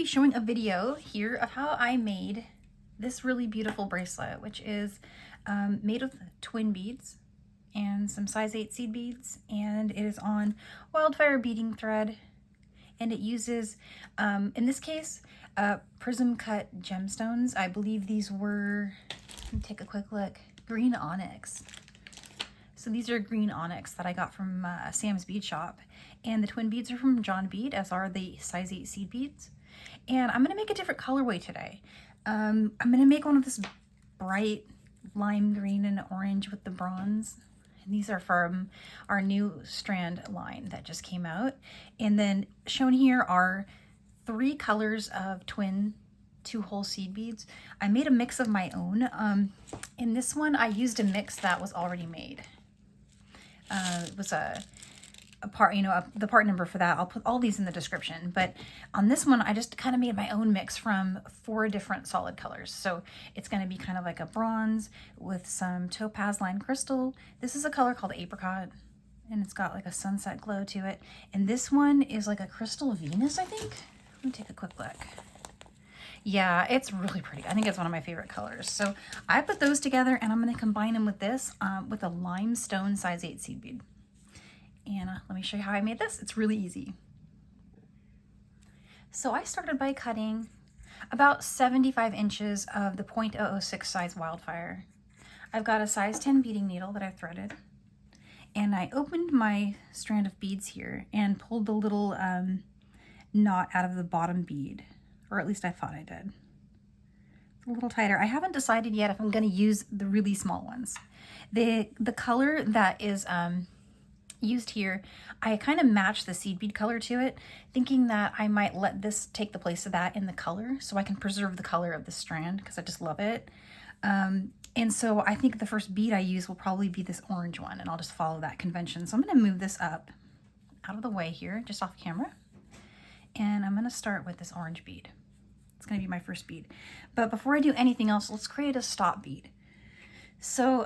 showing a video here of how I made this really beautiful bracelet, which is made of twin beads and some size 8 seed beads, and it is on Wildfire beading thread, and it uses, in this case, prism cut gemstones. I believe these were, let me take a quick look, green onyx. So these are green onyx that I got from Sam's Bead Shop, and the twin beads are from John Bead, as are the size 8 seed beads. And I'm gonna make a different colorway today. I'm gonna make one of this bright lime green and orange with the bronze. And these are from our new strand line that just came out. And then shown here are 3 colors of twin 2-hole seed beads. I made a mix of my own. In this one, I used a mix that was already made. It was a part, the part number for that. I'll put all these in the description. But on this one, I just kind of made my own mix from 4 different solid colors. So it's going to be kind of like a bronze with some topaz lime crystal. This is a color called apricot, and it's got like a sunset glow to it. And this one is like a crystal Venus, I think. Let me take a quick look. Yeah, it's really pretty. I think it's one of my favorite colors. So I put those together, and I'm going to combine them with this, with a limestone size 8 seed bead. And let me show you how I made this. It's really easy. So I started by cutting about 75 inches of the 0.006 size Wildfire. I've got a size 10 beading needle that I've threaded. And I opened my strand of beads here and pulled the little knot out of the bottom bead. Or at least I thought I did. It's a little tighter. I haven't decided yet if I'm going to use the really small ones. The color that is used here, I kind of matched the seed bead color to it, thinking that I might let this take the place of that in the color so I can preserve the color of the strand because I just love it. And so I think the first bead I use will probably be this orange one, and I'll just follow that convention. So I'm going to move this up out of the way here, just off camera. And I'm going to start with this orange bead. It's going to be my first bead. But before I do anything else, let's create a stop bead. So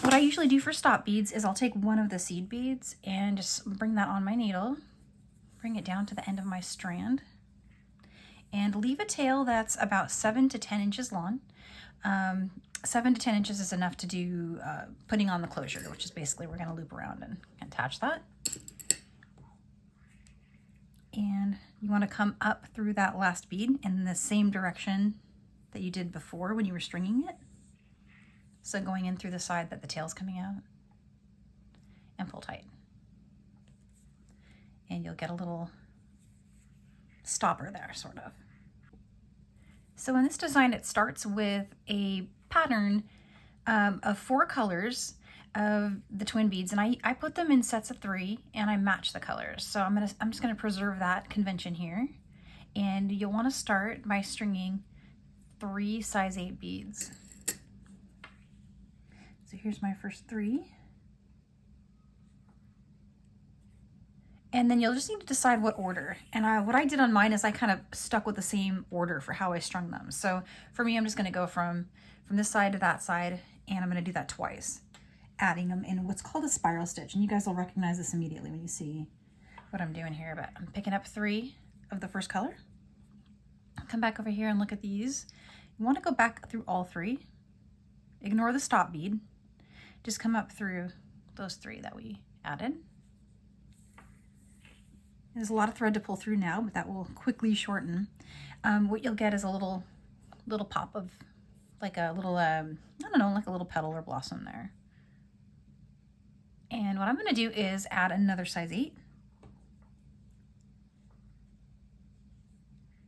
what I usually do for stop beads is I'll take one of the seed beads and just bring that on my needle, bring it down to the end of my strand, and leave a tail that's about 7 to 10 inches long. 7 to 10 inches is enough to do putting on the closure, which is basically we're going to loop around and attach that. And you want to come up through that last bead in the same direction that you did before when you were stringing it. So going in through the side that the tail's coming out, and pull tight. And you'll get a little stopper there, sort of. So in this design, it starts with a pattern of 4 colors of the twin beads, and I put them in sets of 3, and I match the colors. So I'm just gonna preserve that convention here. And you'll want to start by stringing 3 size 8 beads. So here's my first 3. And then you'll just need to decide what order. And what I did on mine is I kind of stuck with the same order for how I strung them. So for me, I'm just gonna go from this side to that side, and I'm gonna do that twice, adding them in what's called a spiral stitch. And you guys will recognize this immediately when you see what I'm doing here, but I'm picking up 3 of the first color. I'll come back over here and look at these. You wanna go back through all 3. Ignore the stop bead. Just come up through those 3 that we added. There's a lot of thread to pull through now, but that will quickly shorten. What you'll get is a little pop of like a little, I don't know, like a little petal or blossom there. And what I'm gonna do is add another size 8.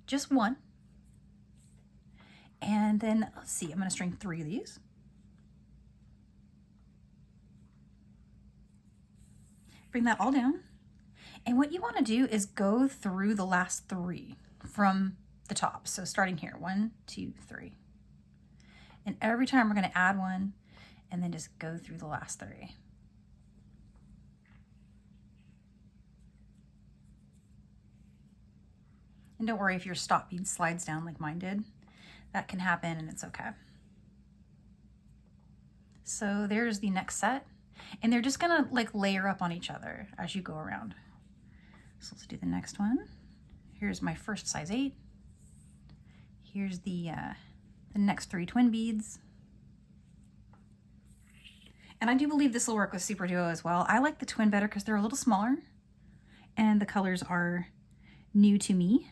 Just 1. And then, let's see, I'm gonna string 3 of these. Bring that all down. And what you want to do is go through the last 3 from the top. So starting here, 1, 2, 3. And every time we're going to add 1 and then just go through the last 3. And don't worry if your stop bead slides down like mine did. That can happen, and it's okay. So there's the next set. And they're just gonna like layer up on each other as you go around. So let's do the next one. Here's my first size 8. Here's the next 3 twin beads. And I do believe this will work with SuperDuo as well. I like the twin better because they're a little smaller and the colors are new to me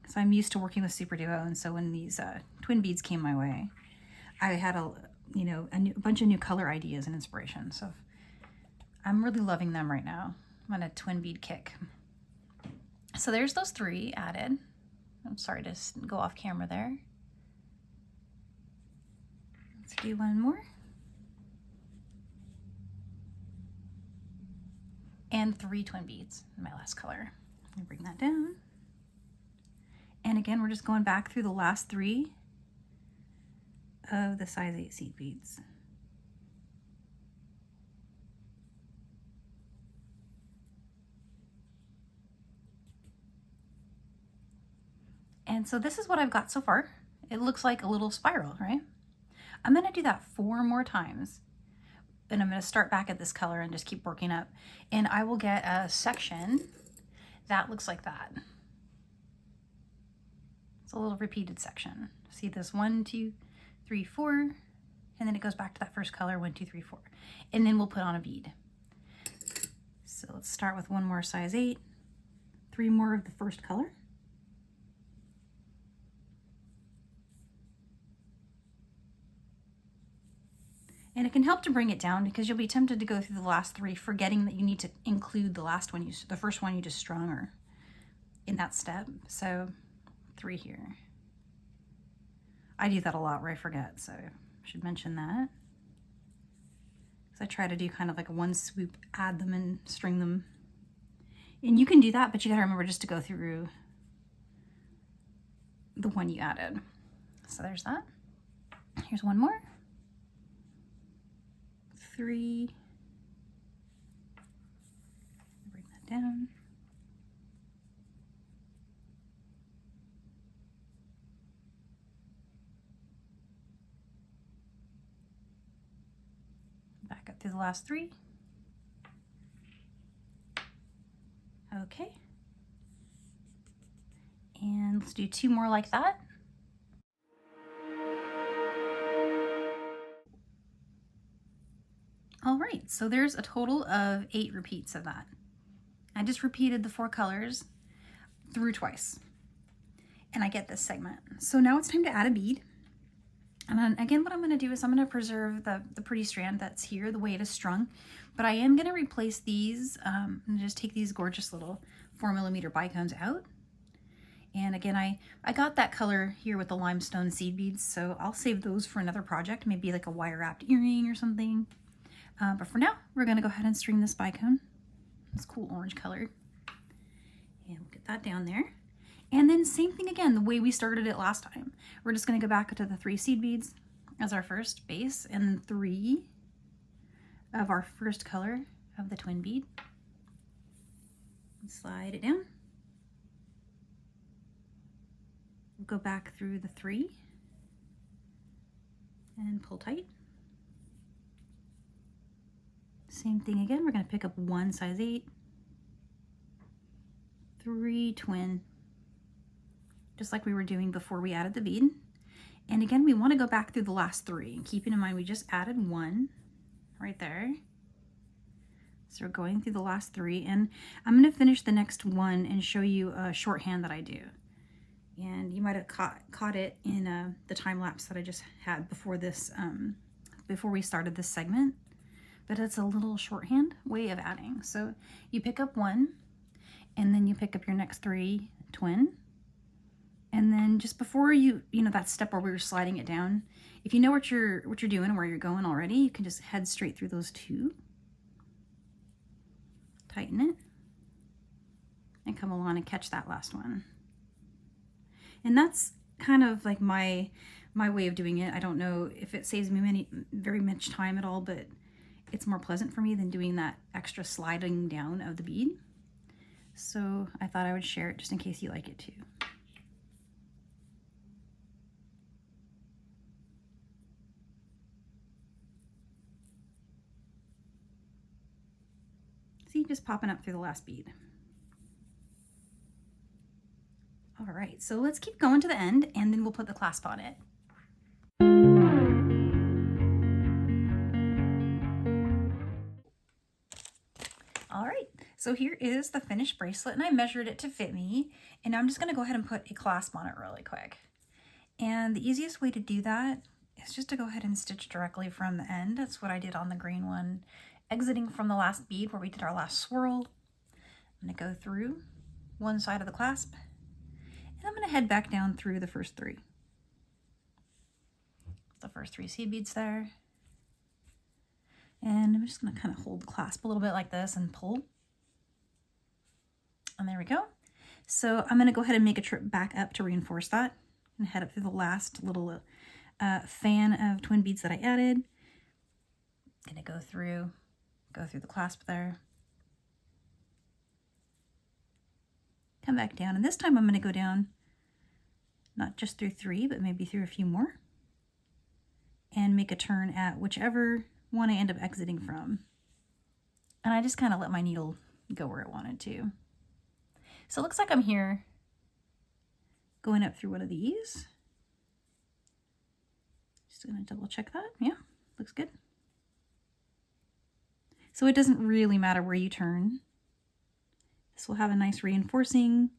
because I'm used to working with SuperDuo. And so when these twin beads came my way, I had a bunch of new color ideas and inspiration. So I'm really loving them right now. I'm on a twin bead kick. So there's those 3 added. I'm sorry to go off camera there. Let's do one more. And 3 twin beads in my last color. Let me bring that down. And again, we're just going back through the last 3 of the size 8 seed beads. And so this is what I've got so far. It looks like a little spiral, right? I'm gonna do that 4 more times. And I'm going to start back at this color and just keep working up. And I will get a section that looks like that. It's a little repeated section. See this 1, 2, 3, 4, and then it goes back to that first color, 1, 2, 3, 4. And then we'll put on a bead. So let's start with 1 more size 8, 3 more of the first color. And it can help to bring it down because you'll be tempted to go through the last 3, forgetting that you need to include the last one, the first one you just strung or in that step. So 3 here. I do that a lot where I forget, so I should mention that. Because I try to do kind of like a 1 swoop, add them and string them. And you can do that, but you gotta remember just to go through the one you added. So there's that. Here's 1 more. 3, bring that down. Back up through the last 3. Okay. And let's do 2 more like that. All right, so there's a total of 8 repeats of that. I just repeated the 4 colors through twice, and I get this segment. So now it's time to add a bead. And then again, what I'm gonna do is I'm gonna preserve the pretty strand that's here, the way it is strung, but I am gonna replace these, and just take these gorgeous little 4mm bicones out. And again, I got that color here with the limestone seed beads, so I'll save those for another project, maybe like a wire wrapped earring or something. But for now, we're gonna go ahead and string this bicone. It's cool orange color. And we'll get that down there. And then same thing again, the way we started it last time. We're just gonna go back to the 3 seed beads as our first base, and then 3 of our first color of the twin bead. Slide it down. We'll go back through the 3 and pull tight. Same thing again, we're gonna pick up 1 size 8, 3 twin, just like we were doing before we added the bead. And again, we wanna go back through the last 3, and keeping in mind we just added 1 right there. So we're going through the last 3, and I'm gonna finish the next one and show you a shorthand that I do. And you might have caught it in the time lapse that I just had before this, before we started this segment. But it's a little shorthand way of adding. So you pick up 1, and then you pick up your next 3 twin. And then just before you know, that step where we were sliding it down, if you know what you're doing and where you're going already, you can just head straight through those 2. Tighten it. And come along and catch that last one. And that's kind of like my way of doing it. I don't know if it saves me very much time at all, but it's more pleasant for me than doing that extra sliding down of the bead. So I thought I would share it just in case you like it too. See, just popping up through the last bead. All right, so let's keep going to the end and then we'll put the clasp on it. All right, so here is the finished bracelet, and I measured it to fit me, and I'm just gonna go ahead and put a clasp on it really quick. And the easiest way to do that is just to go ahead and stitch directly from the end. That's what I did on the green one, exiting from the last bead where we did our last swirl. I'm gonna go through one side of the clasp, and I'm gonna head back down through the first three. The first 3 seed beads there. And I'm just gonna kind of hold the clasp a little bit like this and pull. And there we go. So I'm gonna go ahead and make a trip back up to reinforce that and head up through the last little fan of twin beads that I added. Gonna go through the clasp there. Come back down, and this time I'm gonna go down not just through 3, but maybe through a few more, and make a turn at whichever one I end up exiting from. And I just kind of let my needle go where it wanted to. So it looks like I'm here going up through one of these. Just gonna double check that. Yeah, looks good. So it doesn't really matter where you turn. This will have a nice reinforcing.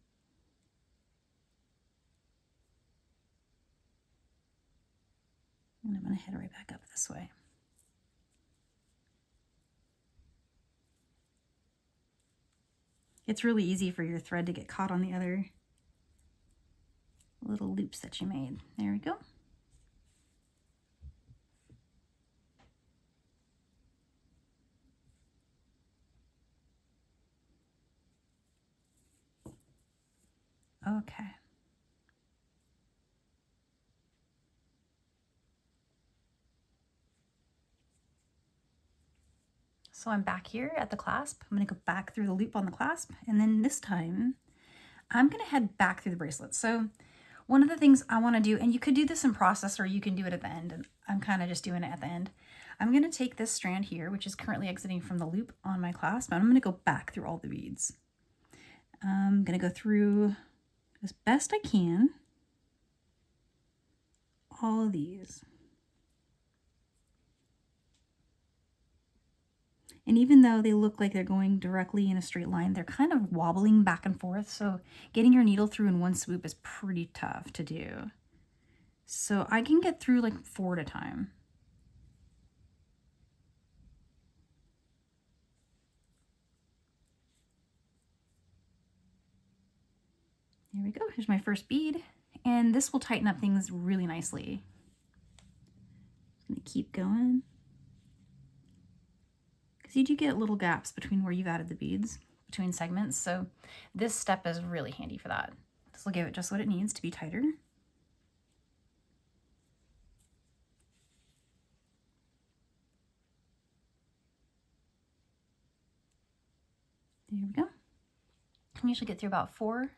And I'm gonna head right back up this way. It's really easy for your thread to get caught on the other little loops that you made. There we go. Okay. So I'm back here at the clasp. I'm gonna go back through the loop on the clasp, and then this time I'm gonna head back through the bracelet. So one of the things I wanna do, and you could do this in process or you can do it at the end, and I'm kind of just doing it at the end. I'm gonna take this strand here, which is currently exiting from the loop on my clasp, and I'm gonna go back through all the beads. I'm gonna go through as best I can all of these. And even though they look like they're going directly in a straight line, they're kind of wobbling back and forth. So getting your needle through in one swoop is pretty tough to do. So I can get through like 4 at a time. There we go. Here's my first bead. And this will tighten up things really nicely. I'm gonna keep going. You do get little gaps between where you've added the beads, between segments, so this step is really handy for that. This will give it just what it needs to be tighter. There we go. I usually get through about 4.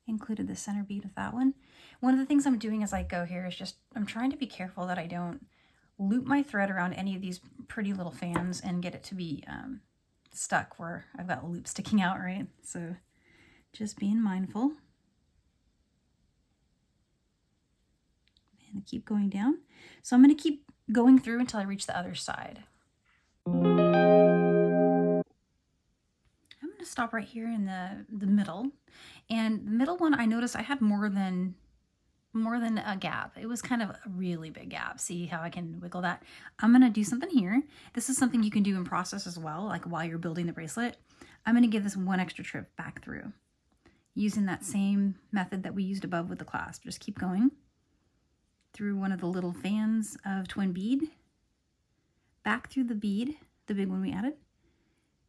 Included the center bead with that one. One of the things I'm doing as I go here is just, I'm trying to be careful that I don't loop my thread around any of these pretty little fans and get it to be stuck where I've got a loop sticking out, right? So just being mindful. And keep going down. So I'm going to keep going through until I reach the other side. I'm going to stop right here in the middle. And the middle one, I noticed I had more than a gap. It was kind of a really big gap. See how I can wiggle that? I'm going to do something here. This is something you can do in process as well, like while you're building the bracelet. I'm going to give this one extra trip back through using that same method that we used above with the clasp. Just keep going through one of the little fans of twin bead, back through the bead, the big one we added.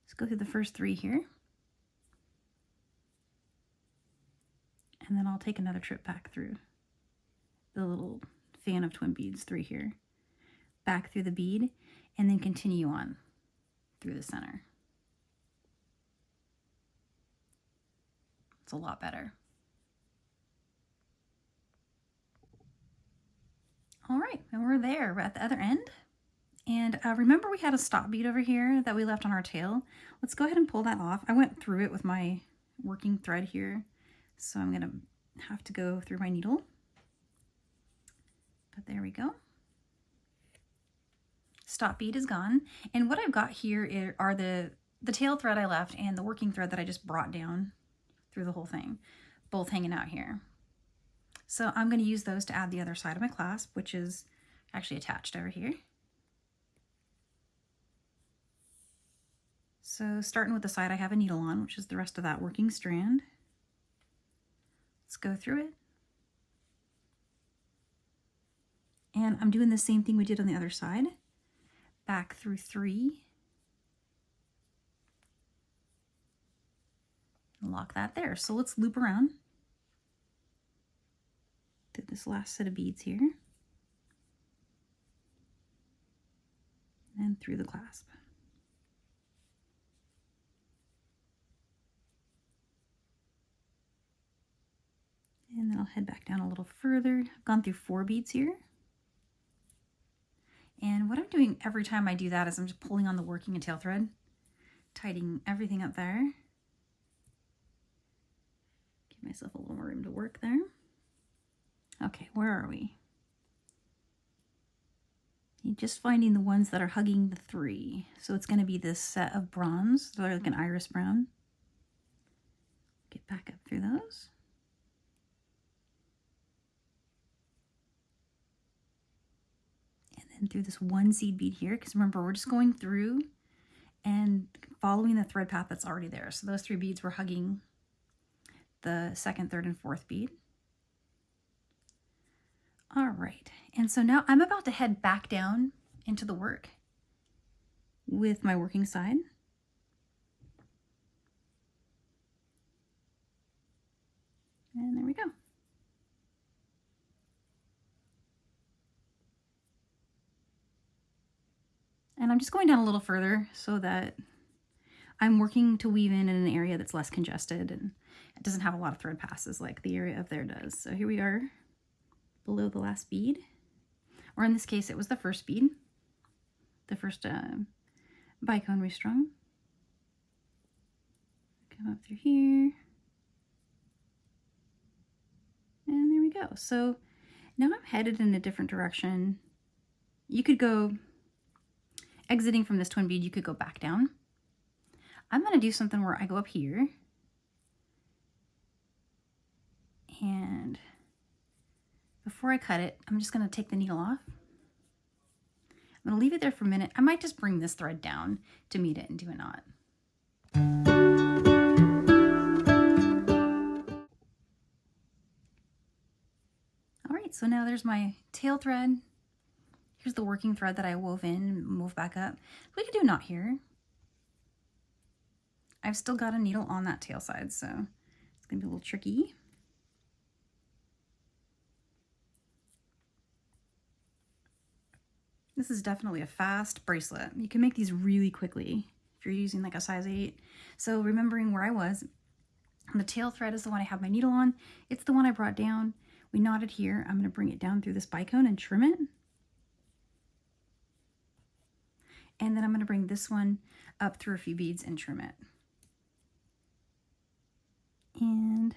Let's go through the first 3 here. And then I'll take another trip back through the little fan of twin beads, 3 here, back through the bead, and then continue on through the center. It's a lot better. All right, and we're there. We're at the other end. And remember we had a stop bead over here that we left on our tail? Let's go ahead and pull that off. I went through it with my working thread here, So I'm gonna have to go through my needle, but there we go. Stop bead is gone. And what I've got here are the tail thread I left and the working thread that I just brought down through the whole thing, both hanging out here. So I'm going to use those to add the other side of my clasp, which is actually attached over here. So starting with the side I have a needle on, which is the rest of that working strand. Let's go through it. And I'm doing the same thing we did on the other side. Back through 3. Lock that there. So let's loop around to this last set of beads here. And through the clasp. And then I'll head back down a little further. I've gone through 4 beads here. And what I'm doing every time I do that is I'm just pulling on the working and tail thread, tidying everything up there. Give myself a little more room to work there. Okay, where are we? You're just finding the ones that are hugging the 3. So it's going to be this set of bronze, so they're like an iris brown. Get back up through those. Through this 1 seed bead here, because remember, we're just going through and following the thread path that's already there. So those 3 beads were hugging the 2nd, 3rd, and 4th bead. All right, and so now I'm about to head back down into the work with my working side. And there we go. And I'm just going down a little further so that I'm working to weave in an area that's less congested and it doesn't have a lot of thread passes like the area up there does. So here we are below the last bead, or in this case it was the first bead, the first bicone restrung. Come up through here. And there we go. So now I'm headed in a different direction. You could go exiting from this twin bead, you could go back down. I'm going to do something where I go up here and before I cut it, I'm just going to take the needle off. I'm going to leave it there for a minute. I might just bring this thread down to meet it and do a knot. All right, so now there's my tail thread. Here's the working thread that I wove in and move back up. We could do a knot here. I've still got a needle on that tail side, so it's gonna be a little tricky. This is definitely a fast bracelet. You can make these really quickly if you're using like a size 8. So remembering where I was, the tail thread is the one I have my needle on. It's the one I brought down. We knotted here. I'm gonna bring it down through this bicone and trim it. And then I'm going to bring this one up through a few beads and trim it. And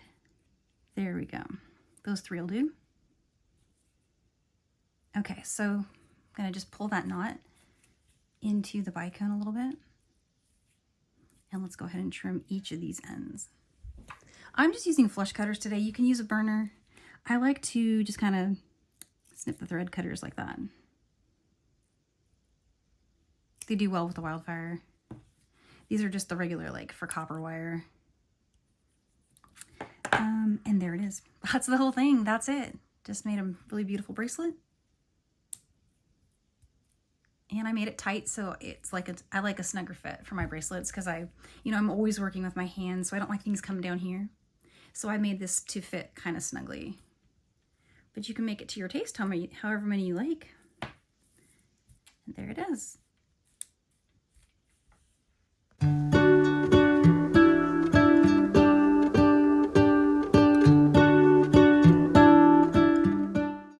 there we go. Those 3 will do. Okay, so I'm going to just pull that knot into the bicone a little bit. And let's go ahead and trim each of these ends. I'm just using flush cutters today. You can use a burner. I like to just kind of snip the thread cutters like that. They do well with the Wildfire. These are just the regular, like, for copper wire. And there it is. That's the whole thing. That's it. Just made a really beautiful bracelet. And I made it tight, so it's like I like a snugger fit for my bracelets because I'm always working with my hands, so I don't like things coming down here. So I made this to fit kind of snugly. But you can make it to your taste, however many you like. And there it is.